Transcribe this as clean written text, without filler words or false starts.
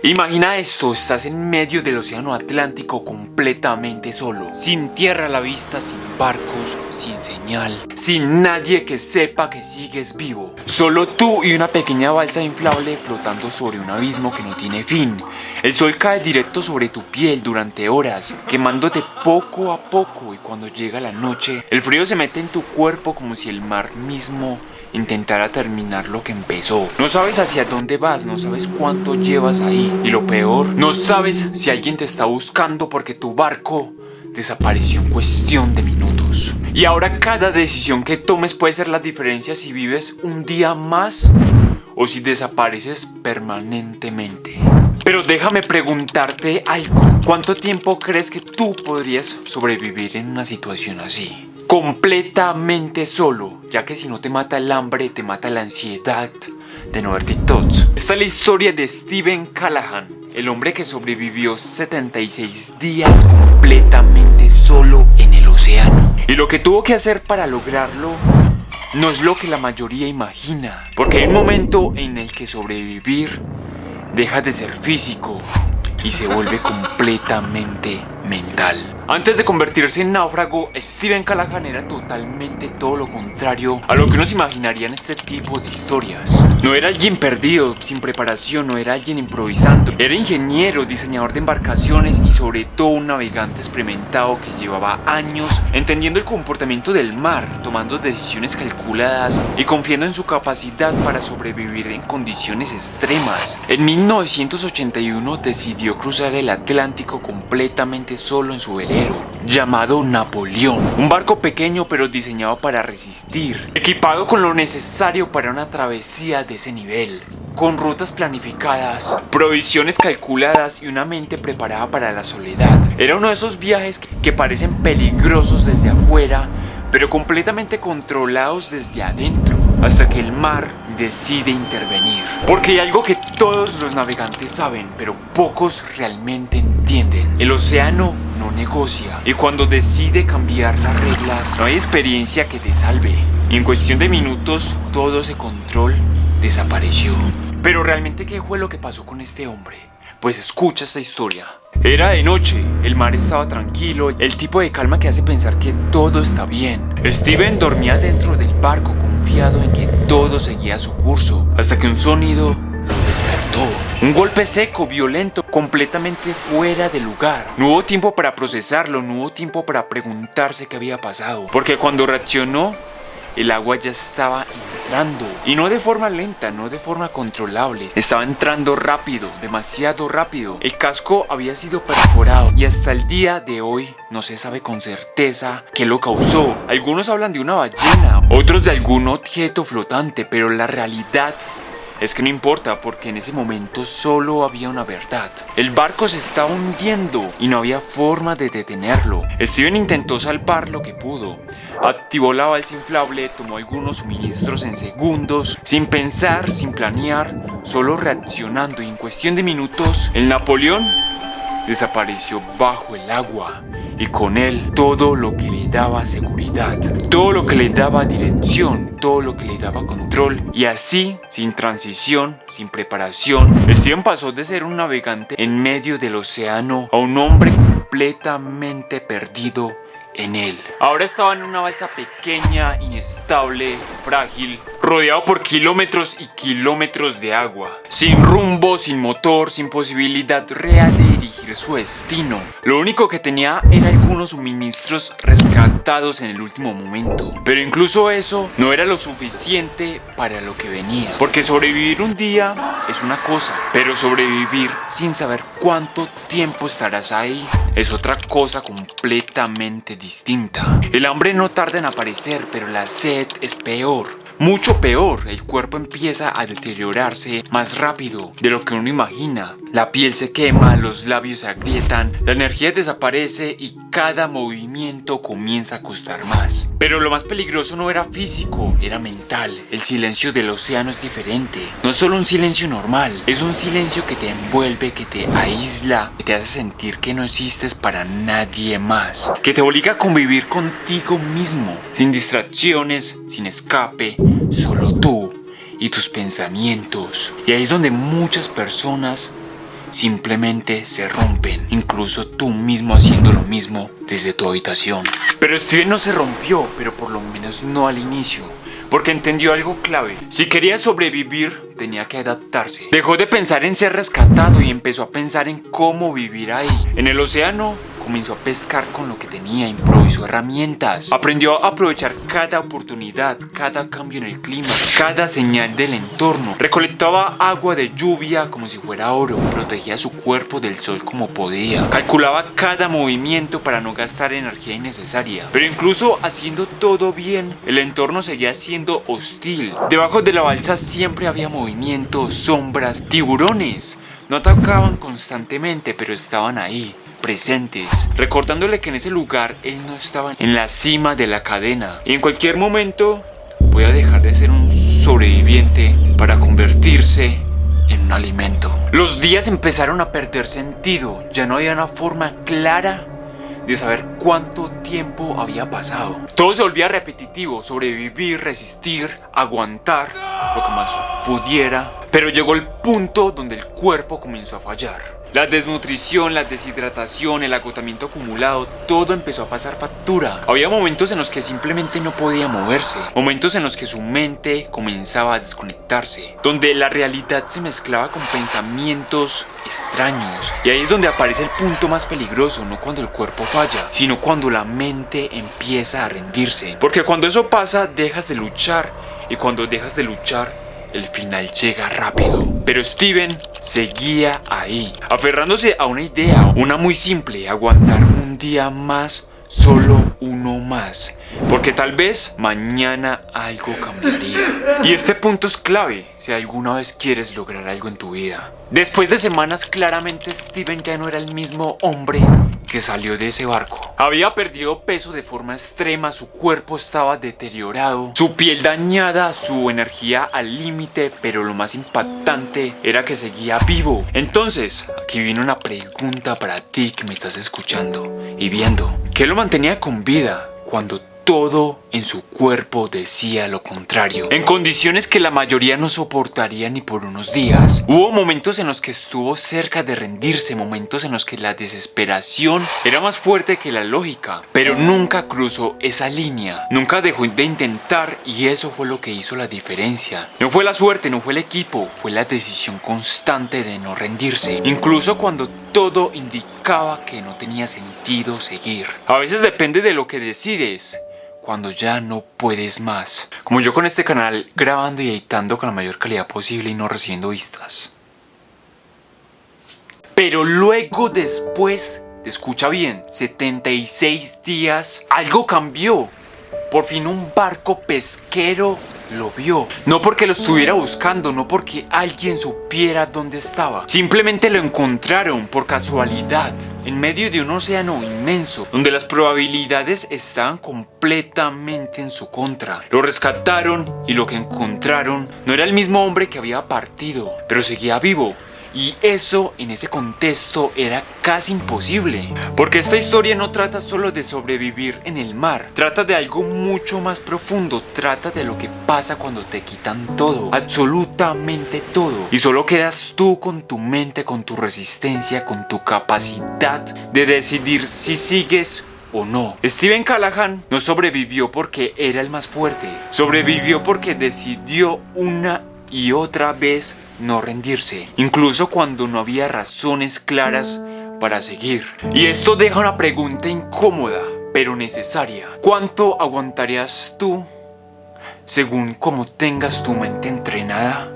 Imagina esto, estás en medio del océano Atlántico completamente solo, sin tierra a la vista, sin barcos, sin señal, sin nadie que sepa que sigues vivo. Solo tú y una pequeña balsa inflable flotando sobre un abismo que no tiene fin. El sol cae directo sobre tu piel durante horas, quemándote poco a poco, y cuando llega la noche, el frío se mete en tu cuerpo como si el mar mismo intentara terminar lo que empezó. No sabes hacia dónde vas, no sabes cuánto llevas ahí, y lo peor, no sabes si alguien te está buscando porque tu barco desapareció en cuestión de minutos. Y ahora cada decisión que tomes puede ser la diferencia si vives un día más o si desapareces permanentemente. Pero déjame preguntarte algo. ¿Cuánto tiempo crees que tú podrías sobrevivir en una situación así? Completamente solo, ya que si no te mata el hambre, te mata la ansiedad de no ver TikToks. Esta es la historia de Steven Callahan, el hombre que sobrevivió 76 días completamente solo en el océano. Y lo que tuvo que hacer para lograrlo no es lo que la mayoría imagina, porque hay un momento en el que sobrevivir deja de ser físico y se vuelve completamente mental. Antes de convertirse en náufrago, Steven Callahan era totalmente todo lo contrario a lo que uno se imaginaría en este tipo de historias. No era alguien perdido, sin preparación, no era alguien improvisando. Era ingeniero, diseñador de embarcaciones y sobre todo un navegante experimentado que llevaba años entendiendo el comportamiento del mar, tomando decisiones calculadas y confiando en su capacidad para sobrevivir en condiciones extremas. En 1981 decidió cruzar el Atlántico completamente solo en su velero, llamado Napoleón, un barco pequeño pero diseñado para resistir, equipado con lo necesario para una travesía de ese nivel, con rutas planificadas, provisiones calculadas y una mente preparada para la soledad. Era uno de esos viajes que parecen peligrosos desde afuera, pero completamente controlados desde adentro, hasta que el mar decide intervenir. Porque hay algo que todos los navegantes saben, pero pocos realmente entienden. El océano no negocia, y cuando decide cambiar las reglas, no hay experiencia que te salve. Y en cuestión de minutos, todo ese control desapareció. Pero realmente, ¿qué fue lo que pasó con este hombre? Pues escucha esta historia. Era de noche, el mar estaba tranquilo, el tipo de calma que hace pensar que todo está bien. Steven dormía dentro del barco confiado en que todo seguía su curso, hasta que un sonido lo despertó. Un golpe seco, violento, completamente fuera de lugar. No hubo tiempo para procesarlo, no hubo tiempo para preguntarse qué había pasado, porque cuando reaccionó, el agua ya estaba entrando, y no de forma lenta, no de forma controlable. Estaba entrando rápido, demasiado rápido. El casco había sido perforado y hasta el día de hoy no se sabe con certeza qué lo causó. Algunos hablan de una ballena, otros de algún objeto flotante, pero la realidad es que no importa, porque en ese momento solo había una verdad. El barco se estaba hundiendo y no había forma de detenerlo. Steven intentó salvar lo que pudo. Activó la balsa inflable, tomó algunos suministros en segundos, sin pensar, sin planear, solo reaccionando, y en cuestión de minutos, el Napoleón desapareció bajo el agua, y con él todo lo que le daba seguridad, todo lo que le daba dirección, todo lo que le daba control. Y así, sin transición, sin preparación, Steven pasó de ser un navegante en medio del océano a un hombre completamente perdido en él. Ahora estaba en una balsa pequeña, inestable, frágil, rodeado por kilómetros y kilómetros de agua, sin rumbo, sin motor, sin posibilidad real de dirigir su destino. Lo único que tenía era algunos suministros rescatados en el último momento, pero incluso eso no era lo suficiente para lo que venía, porque sobrevivir un día es una cosa, pero sobrevivir sin saber cuánto tiempo estarás ahí es otra cosa completamente distinta. El hambre no tarda en aparecer, pero la sed es peor. Mucho peor, el cuerpo empieza a deteriorarse más rápido de lo que uno imagina. La piel se quema, los labios se agrietan, la energía desaparece y cada movimiento comienza a costar más. Pero lo más peligroso no era físico, era mental. El silencio del océano es diferente. No es solo un silencio normal, es un silencio que te envuelve, que te aísla, que te hace sentir que no existes para nadie más, que te obliga a convivir contigo mismo, sin distracciones, sin escape, solo tú y tus pensamientos. Y ahí es donde muchas personas simplemente se rompen, incluso tú mismo haciendo lo mismo desde tu habitación. Pero Steven no se rompió, pero por lo menos no al inicio, porque entendió algo clave. Si quería sobrevivir, tenía que adaptarse. Dejó de pensar en ser rescatado y empezó a pensar en cómo vivir ahí. En el océano, comenzó a pescar con lo que tenía, improvisó herramientas. Aprendió a aprovechar cada oportunidad, cada cambio en el clima, cada señal del entorno. Recolectaba agua de lluvia como si fuera oro. Protegía su cuerpo del sol como podía. Calculaba cada movimiento para no gastar energía innecesaria. Pero incluso haciendo todo bien, el entorno seguía siendo hostil. Debajo de la balsa siempre había movimientos, sombras, tiburones. No atacaban constantemente, pero estaban ahí, presentes, recordándole que en ese lugar él no estaba en la cima de la cadena y en cualquier momento podía dejar de ser un sobreviviente para convertirse en un alimento. Los días empezaron a perder sentido, ya no había una forma clara de saber cuánto tiempo había pasado. Todo se volvía repetitivo, sobrevivir, resistir, aguantar lo que más pudiera, pero llegó el punto donde el cuerpo comenzó a fallar. La desnutrición, la deshidratación, el agotamiento acumulado, todo empezó a pasar factura. Había momentos en los que simplemente no podía moverse, momentos en los que su mente comenzaba a desconectarse, donde la realidad se mezclaba con pensamientos extraños. Y ahí es donde aparece el punto más peligroso, no cuando el cuerpo falla, sino cuando la mente empieza a rendirse. Porque cuando eso pasa, dejas de luchar, y cuando dejas de luchar, el final llega rápido. Pero Steven seguía ahí, aferrándose a una idea, una muy simple: aguantar un día más, solo uno más, porque tal vez mañana algo cambiaría. Y este punto es clave si alguna vez quieres lograr algo en tu vida. Después de semanas, claramente Steven ya no era el mismo hombre que salió de ese barco. Había perdido peso de forma extrema, su cuerpo estaba deteriorado, su piel dañada, su energía al límite, pero lo más impactante era que seguía vivo. Entonces, aquí viene una pregunta para ti que me estás escuchando y viendo. ¿Qué lo mantenía con vida cuando todo en su cuerpo decía lo contrario? En condiciones que la mayoría no soportaría ni por unos días. Hubo momentos en los que estuvo cerca de rendirse, momentos en los que la desesperación era más fuerte que la lógica, pero nunca cruzó esa línea, nunca dejó de intentar, y eso fue lo que hizo la diferencia. No fue la suerte, no fue el equipo, fue la decisión constante de no rendirse, incluso cuando todo indicaba que no tenía sentido seguir. A veces depende de lo que decides cuando ya no puedes más. Como yo con este canal, grabando y editando con la mayor calidad posible y no recibiendo vistas. Pero luego, después, escucha bien, 76 días, algo cambió. Por fin un barco pesquero lo vio. No porque lo estuviera buscando, no porque alguien supiera dónde estaba. Simplemente lo encontraron por casualidad, en medio de un océano inmenso, donde las probabilidades estaban completamente en su contra. Lo rescataron y lo que encontraron no era el mismo hombre que había partido, pero seguía vivo. Y eso, en ese contexto, era casi imposible. Porque esta historia no trata solo de sobrevivir en el mar. Trata de algo mucho más profundo. Trata de lo que pasa cuando te quitan todo. Absolutamente todo. Y solo quedas tú con tu mente, con tu resistencia, con tu capacidad de decidir si sigues o no. Steven Callahan no sobrevivió porque era el más fuerte. Sobrevivió porque decidió una y otra vez no rendirse, incluso cuando no había razones claras para seguir. Y esto deja una pregunta incómoda, pero necesaria. ¿Cuánto aguantarías tú según cómo tengas tu mente entrenada?